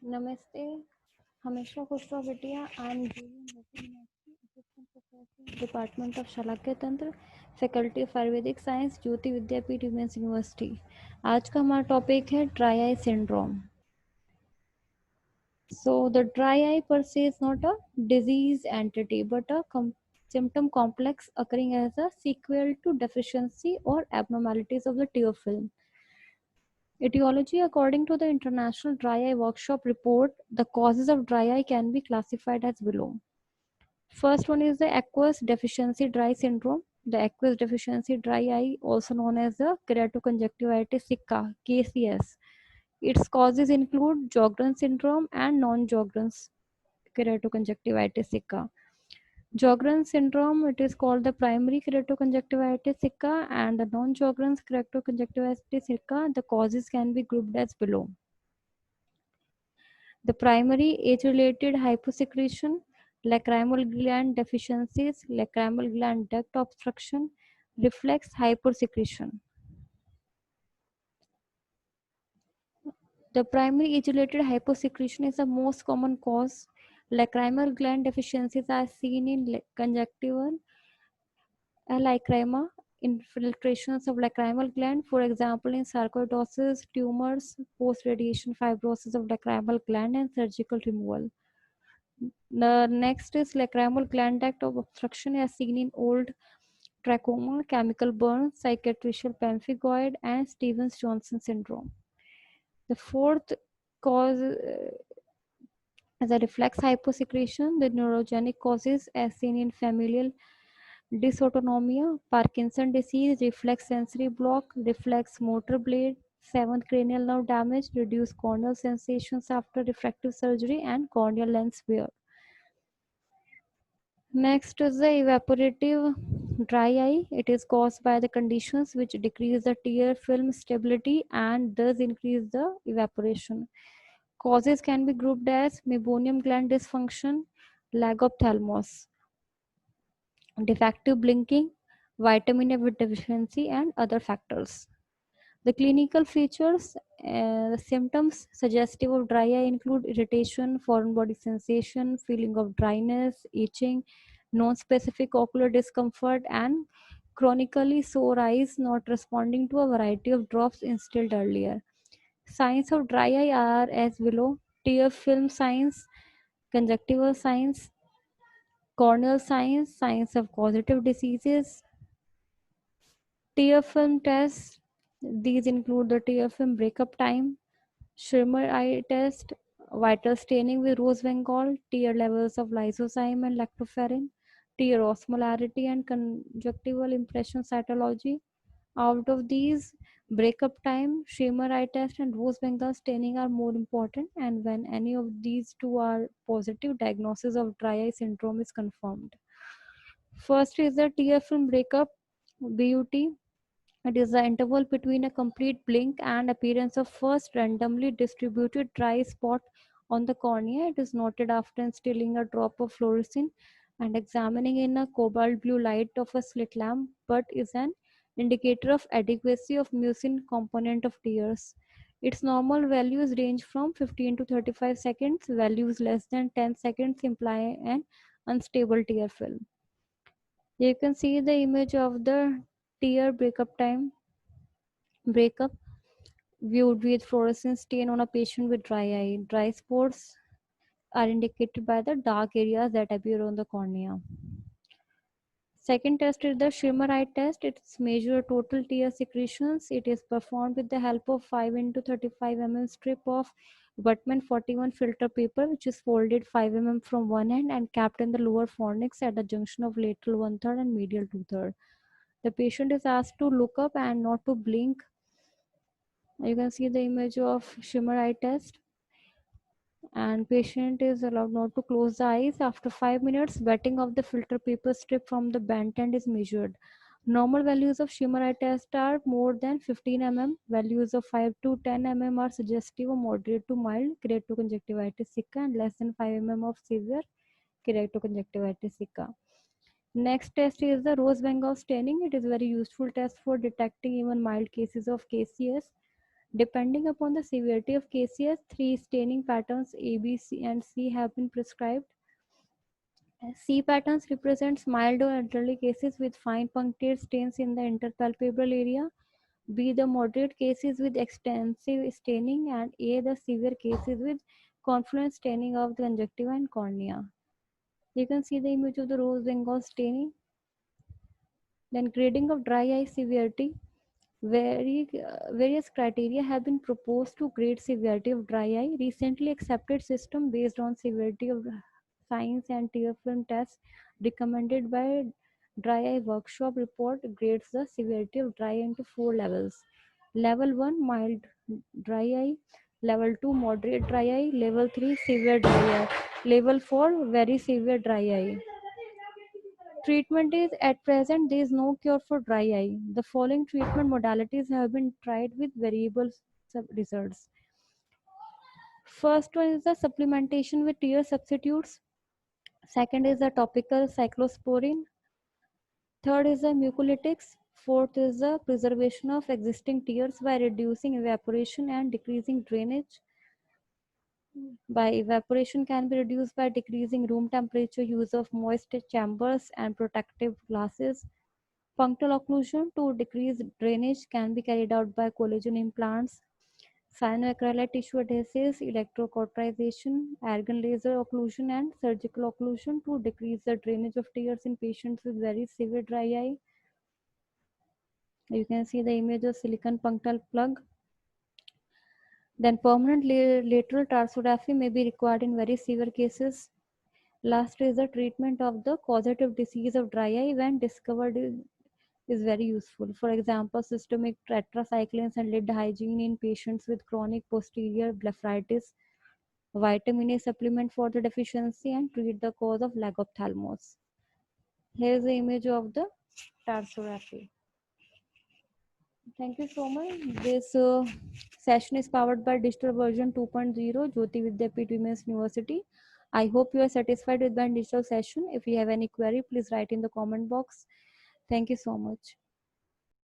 नमस्ते, हमेशा खुश रहो बिटिया। I am assistant professor department of Shalakya Tantra, faculty of Ayurvedic science, Jyoti Vidyapeeth women's university. आज का हमारा टॉपिक है dry eye syndrome. So the dry eye per se is not a disease entity but a symptom complex occurring as a sequel to deficiency or abnormalities of the tear film. Etiology: according to the International Dry Eye Workshop report, the causes of dry eye can be classified as below. First one is the aqueous deficiency dry syndrome. The aqueous deficiency dry eye, also known as the keratoconjunctivitis sicca (KCS). Its causes include Sjogren's syndrome and non-Sjogren's keratoconjunctivitis sicca. Sjogren's syndrome, it is called the primary keratoconjunctivitis sicca, and the non-Sjogren's keratoconjunctivitis sicca, the causes can be grouped as below. The primary age-related hyposecretion, lacrimal gland deficiencies, lacrimal gland duct obstruction, reflex hypersecretion. The primary age-related hyposecretion is the most common cause. Lacrimal gland deficiencies are seen in conjunctival lacrima, infiltrations of lacrimal gland, for example, in sarcoidosis, tumors, post-radiation fibrosis of lacrimal gland, and surgical removal. The next is lacrimal gland duct of obstruction as seen in old trachoma, chemical burns, cicatricial pemphigoid, and Stevens-Johnson syndrome. The fourth cause is a reflex hyposecretion. The neurogenic causes as seen in familial dysautonomia, Parkinson disease, reflex sensory block, reflex motor blade, seventh cranial nerve damage, reduced corneal sensations after refractive surgery, and corneal lens wear. Next is the evaporative dry eye. It is caused by the conditions which decrease the tear film stability and thus increase the evaporation. Causes can be grouped as meibomian gland dysfunction, lack of thalamus, defective blinking, vitamin A deficiency, and other factors. The clinical features, the symptoms suggestive of dry eye include irritation, foreign body sensation, feeling of dryness, itching, non-specific ocular discomfort, and chronically sore eyes not responding to a variety of drops instilled earlier. Signs of dry eye are as below: tear film signs, conjunctival signs, corneal signs, signs of causative diseases, tear film tests. These include the tear film breakup time, Schirmer eye test, vital staining with rose bengal, tear levels of lysozyme and lactoferrin, tear osmolarity and conjunctival impression cytology. Out of these, breakup time, Schirmer eye test, and rose bengal staining are more important, and when any of these two are positive, diagnosis of dry eye syndrome is confirmed. First is the tear film breakup, BUT. It is the interval between a complete blink and appearance of first randomly distributed dry spot on the cornea. It is noted after instilling a drop of fluorescein and examining in a cobalt blue light of a slit lamp, but is an indicator of adequacy of mucin component of tears. Its normal values range from 15 to 35 seconds. Values less than 10 seconds imply an unstable tear film. You can see the image of the tear breakup viewed with fluorescent stain on a patient with dry eye. Dry spots are indicated by the dark areas that appear on the cornea. Second test is the Schirmer eye test. It's measure total tear secretions. It is performed with the help of 5 into 35 mm strip of Whitman 41 filter paper, which is folded 5 mm from one end and capped in the lower fornix at the junction of lateral 1/3 and medial 2/3. The patient is asked to look up and not to blink. You can see the image of Schirmer eye test, and patient is allowed not to close the eyes. After 5 minutes, wetting of the filter paper strip from the bent end is measured. Normal values of Schirmer eye test are more than 15 mm. Values of 5 to 10 mm are suggestive of moderate to mild keratoconjunctivitis sicca and less than 5 mm of severe keratoconjunctivitis sicca. Next test is the Rose Bengal staining. It is very useful test for detecting even mild cases of KCS. Depending upon the severity of cases, three staining patterns A, B, C, and C have been prescribed. C patterns represents mild or elderly cases with fine punctate stains in the interpalpebral area. B, the moderate cases with extensive staining, and A, the severe cases with confluent staining of the conjunctiva and cornea. You can see the image of the rose Bengal staining. Then grading of dry eye severity. Various criteria have been proposed to grade severity of dry eye. Recently accepted system based on severity of signs and tear film tests recommended by dry eye workshop report grades the severity of dry eye into 4 levels. Level 1 mild dry eye, level 2 moderate dry eye, level 3 severe dry eye, level 4 very severe dry eye. Treatment is at present there is no cure for dry eye. The following treatment modalities have been tried with variable results. First one is the supplementation with tear substitutes. Second is the topical cyclosporin. Third is the mucolytics. Fourth is the preservation of existing tears by reducing evaporation and decreasing drainage. By evaporation can be reduced by decreasing room temperature, use of moist chambers and protective glasses. Punctal occlusion to decrease drainage can be carried out by collagen implants, cyanoacrylate tissue adhesives, electrocauterization, argon laser occlusion, and surgical occlusion to decrease the drainage of tears in patients with very severe dry eye. You can see the image of silicon punctal plug. Then permanent lateral tarsography may be required in very severe cases. Last is the treatment of the causative disease of dry eye when discovered is very useful. For example, systemic tetracyclines and lid hygiene in patients with chronic posterior blepharitis, vitamin A supplement for the deficiency, and treat the cause of lag ophthalmos. Here is the image of the tarsography. Thank you so much. This session is powered by Digital Version 2.0, Jyoti Vidyapeeth Women's University. I hope you are satisfied with my digital session. If you have any query, please write in the comment box. Thank you so much.